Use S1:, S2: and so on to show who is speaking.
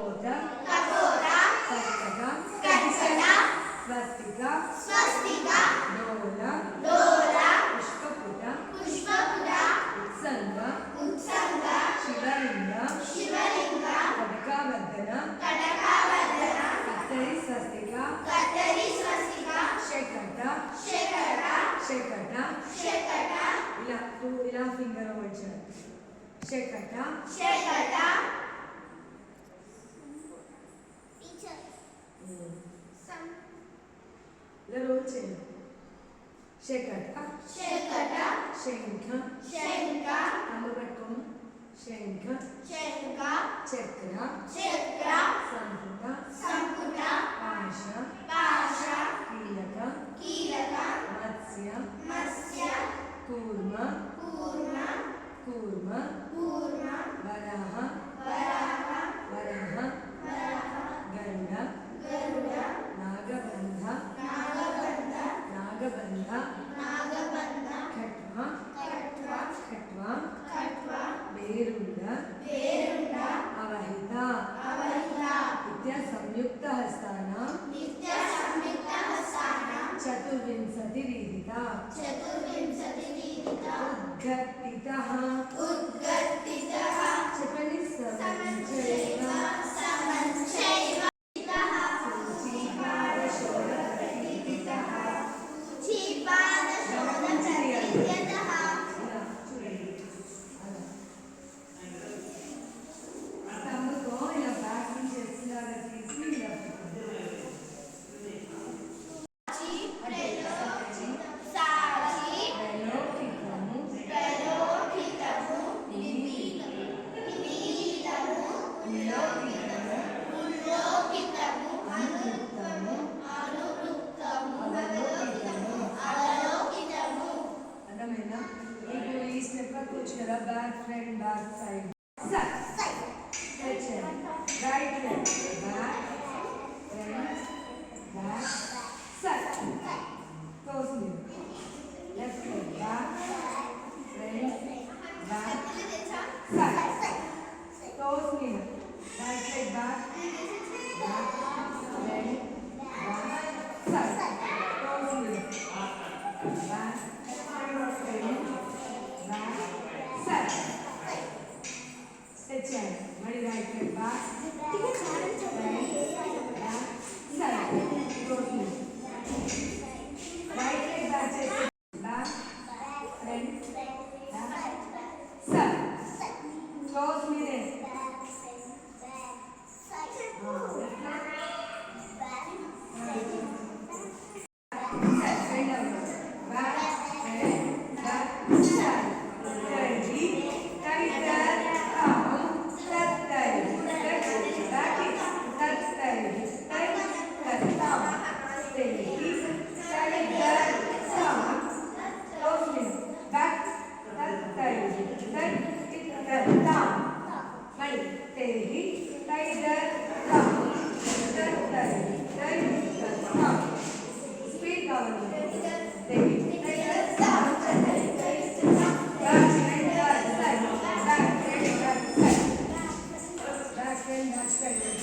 S1: कपोत स्वस्तिका डोला पुष्पपुट उत्संग शिवलिंग कटकावर्धन कत्तरी स्वस्तिका शेकट ఇలా ఫింగర్ వచ్చాడు शेकट ఇలా రోల్ చేయండి शेकट शंख కళ్ళు పెట్టుకోము शंख चक्र संपुट पाश कीलक मत्स्य कूर्म वराह गरुड नागबंध खट्वा बेरुंड अवहित नित्य संयुक्त हस्तानां चतुर्विंशति रीतिता उद्घट्टितः చెప్పండి back front back side right leg back front back side toes में left leg back front back side toes में right leg back front back side toes में बैक मणि right leg back right leg back back front back side close में Back